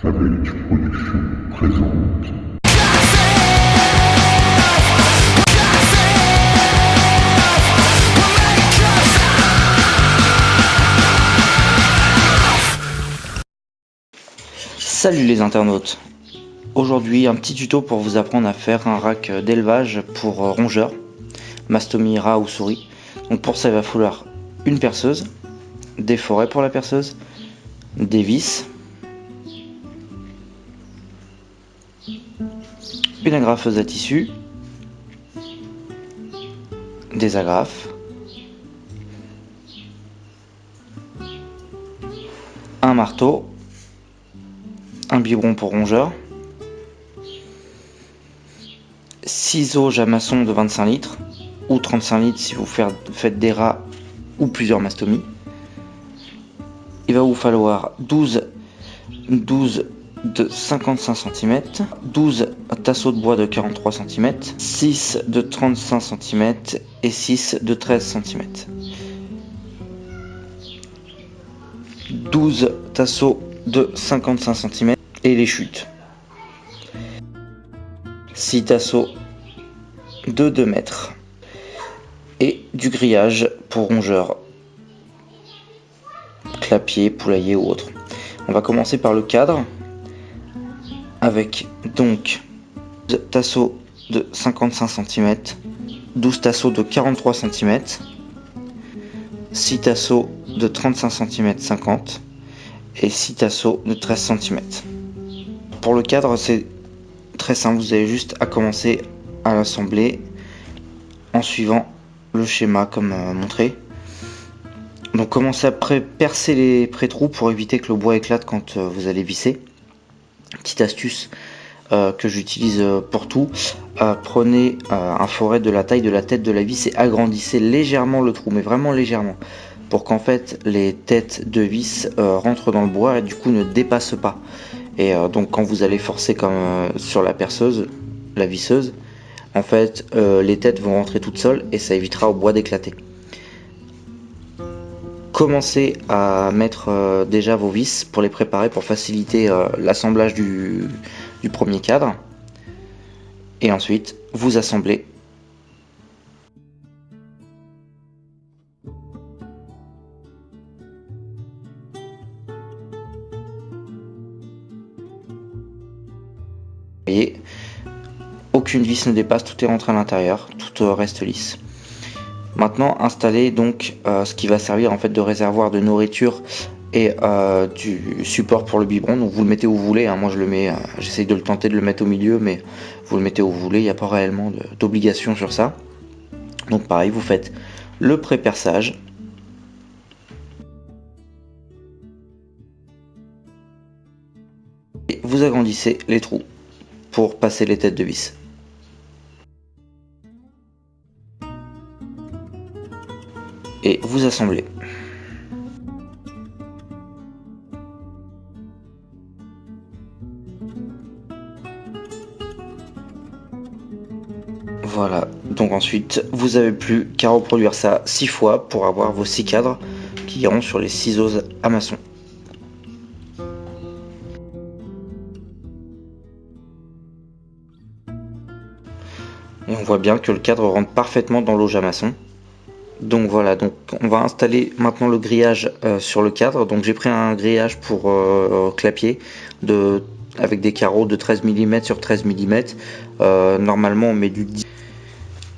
Fabrique Production présente. Salut les internautes. Aujourd'hui un petit tuto pour vous apprendre à faire un rack d'élevage pour rongeurs, mastomie, rat ou souris. Donc pour ça il va falloir une perceuse, des forêts pour la perceuse, des vis, une agrafeuse à tissu, des agrafes, un marteau, un biberon pour rongeur, ciseaux jamasson de 25 litres ou 35 litres si vous faites des rats ou plusieurs mastomies. Il va vous falloir 12 de 55 cm, 12 tasseaux de bois de 43 cm, 6 de 35 cm et 6 de 13 cm. 12 tasseaux de 55 cm et les chutes. 6 tasseaux de 2 mètres et du grillage pour rongeurs, clapier, poulailler ou autre. On va commencer par le cadre avec donc 12 tasseaux de 55 cm, 12 tasseaux de 43 cm, 6 tasseaux de 35 cm 50 et 6 tasseaux de 13 cm. Pour le cadre, c'est très simple, vous avez juste à commencer à l'assembler en suivant le schéma comme montré. Donc commencez à percer les pré-trous pour éviter que le bois éclate quand vous allez visser. Petite astuce que j'utilise pour tout, prenez un forêt de la taille de la tête de la vis et agrandissez légèrement le trou, mais vraiment légèrement, pour qu'en fait les têtes de vis rentrent dans le bois et du coup ne dépassent pas. Et donc quand vous allez forcer comme sur la perceuse, la visseuse, en fait les têtes vont rentrer toutes seules et ça évitera au bois d'éclater. Commencez à mettre déjà vos vis pour les préparer, pour faciliter l'assemblage du premier cadre. Et ensuite, vous assemblez. Vous voyez, aucune vis ne dépasse, tout est rentré à l'intérieur, tout reste lisse. Maintenant, installez donc ce qui va servir en fait de réservoir de nourriture et du support pour le biberon. Donc vous le mettez où vous voulez, hein. Moi je le mets, j'essaye de le tenter de le mettre au milieu, mais vous le mettez où vous voulez, il n'y a pas réellement d'obligation sur ça. Donc pareil, vous faites le pré-perçage. Et vous agrandissez les trous pour passer les têtes de vis. Et vous assemblez. Voilà, donc ensuite vous avez plus qu'à reproduire ça 6 fois pour avoir vos 6 cadres qui iront sur les ciseaux à maçon. Et on voit bien que le cadre rentre parfaitement dans l'auge à maçon. Donc voilà, donc on va installer maintenant le grillage sur le cadre. Donc j'ai pris un grillage pour clapier avec des carreaux de 13 mm sur 13 mm. Normalement on met du 10.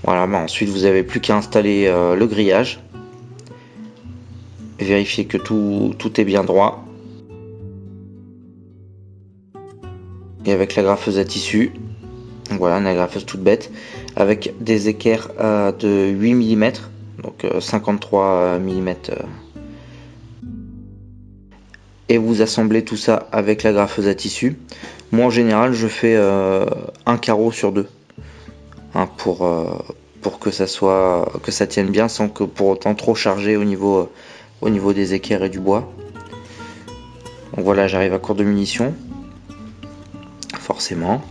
Voilà, ensuite vous n'avez plus qu'à installer le grillage. Vérifier que tout est bien droit. Et avec l'agrafeuse à tissu, voilà, une agrafeuse toute bête, avec des équerres de 8 mm. Donc 53 mm. Et vous assemblez tout ça avec la graffeuse à tissu. Moi en général je fais un carreau sur deux, hein, pour que ça tienne bien sans que pour autant trop charger au niveau des équerres et du bois. Donc voilà, j'arrive à court de munitions, forcément.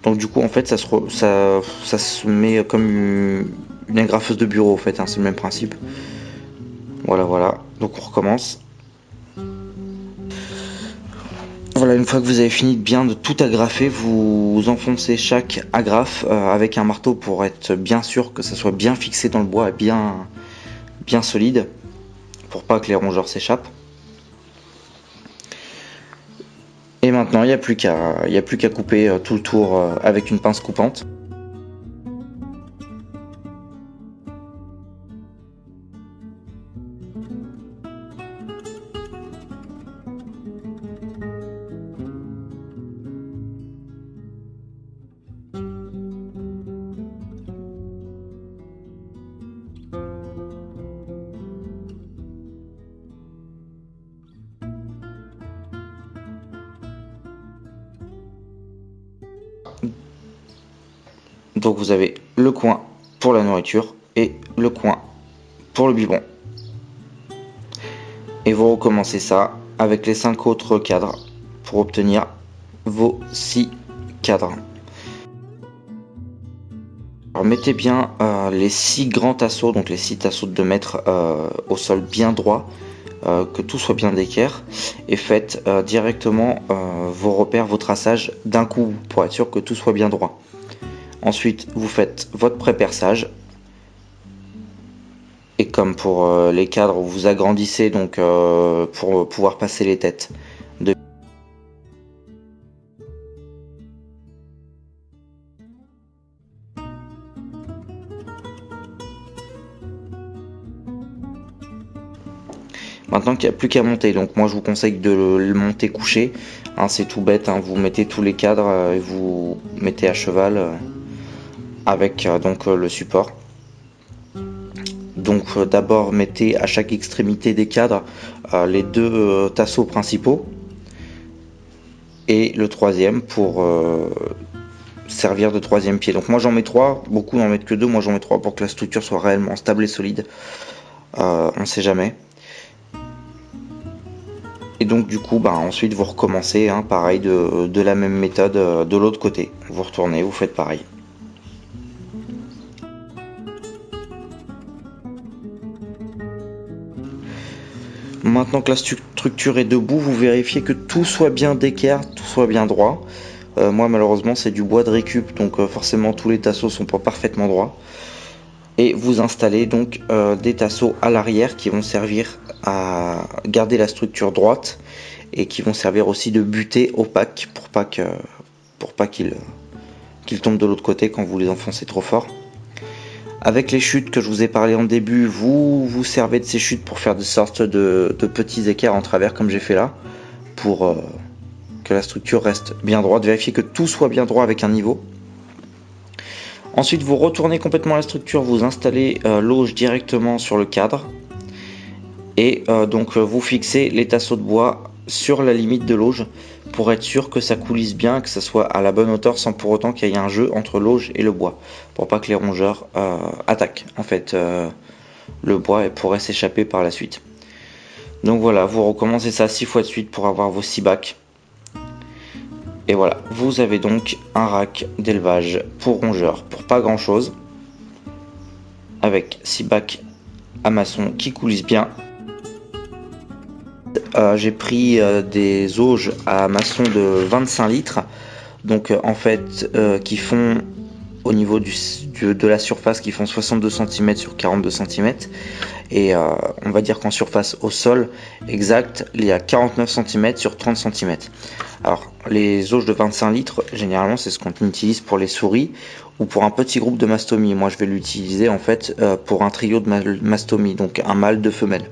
Donc du coup en fait ça se met comme une agrafeuse de bureau en fait, hein, c'est le même principe. Voilà, donc on recommence. Voilà, une fois que vous avez fini de tout agrafer, vous enfoncez chaque agrafe avec un marteau pour être bien sûr que ça soit bien fixé dans le bois et bien solide, pour pas que les rongeurs s'échappent. Et maintenant, il n'y a plus qu'à couper tout le tour avec une pince coupante. Donc vous avez le coin pour la nourriture et le coin pour le biberon. Et vous recommencez ça avec les 5 autres cadres pour obtenir vos 6 cadres. Alors mettez bien les 6 grands tasseaux, donc les 6 tasseaux de 2 mètres au sol bien droit, que tout soit bien d'équerre, et faites directement vos repères, vos traçages d'un coup pour être sûr que tout soit bien droit. Ensuite, vous faites votre pré-perçage. Et comme pour les cadres, vous agrandissez donc pour pouvoir passer les têtes. Maintenant qu'il n'y a plus qu'à monter, donc moi je vous conseille de le monter couché. Hein, c'est tout bête, hein, vous mettez tous les cadres et vous mettez à cheval avec donc le support. Donc d'abord mettez à chaque extrémité des cadres les 2 tasseaux principaux et le troisième pour servir de troisième pied. Donc moi j'en mets 3, beaucoup n'en mettent que 2, moi j'en mets 3 pour que la structure soit réellement stable et solide. On sait jamais. Et donc du coup ensuite vous recommencez pareil de la même méthode de l'autre côté. Vous retournez, vous faites pareil. Maintenant que la structure est debout, vous vérifiez que tout soit bien d'équerre, tout soit bien droit. Moi malheureusement c'est du bois de récup, donc forcément tous les tasseaux sont pas parfaitement droits. Et vous installez donc des tasseaux à l'arrière qui vont servir à garder la structure droite et qui vont servir aussi de butée opaque pour pas qu'ils tombent de l'autre côté quand vous les enfoncez trop fort. Avec les chutes que je vous ai parlé en début, vous vous servez de ces chutes pour faire des sortes de petits écarts en travers comme j'ai fait là, pour que la structure reste bien droite. Vérifiez que tout soit bien droit avec un niveau. Ensuite vous retournez complètement la structure, vous installez l'auge directement sur le cadre et donc vous fixez les tasseaux de bois sur la limite de l'auge pour être sûr que ça coulisse bien, que ça soit à la bonne hauteur sans pour autant qu'il y ait un jeu entre l'auge et le bois, pour pas que les rongeurs attaquent en fait le bois et pourraient s'échapper par la suite. Donc voilà, vous recommencez ça 6 fois de suite pour avoir vos 6 bacs. Et voilà, vous avez donc un rack d'élevage pour rongeurs pour pas grand chose, avec 6 bacs à maçon qui coulissent bien. J'ai pris des auges à maçon de 25 litres, donc en fait qui font au niveau de la surface qui font 62 cm sur 42 cm et on va dire qu'en surface au sol exact il y a 49 cm sur 30 cm. Alors les auges de 25 litres généralement c'est ce qu'on utilise pour les souris ou pour un petit groupe de mastomie. Moi je vais l'utiliser en fait pour un trio de mastomie, donc un mâle, 2 femelles.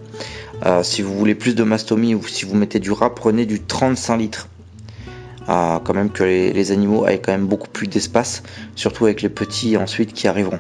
Si vous voulez plus de mastomie ou si vous mettez du rat, prenez du 35 litres. Quand même que les animaux aient quand même beaucoup plus d'espace, surtout avec les petits ensuite qui arriveront.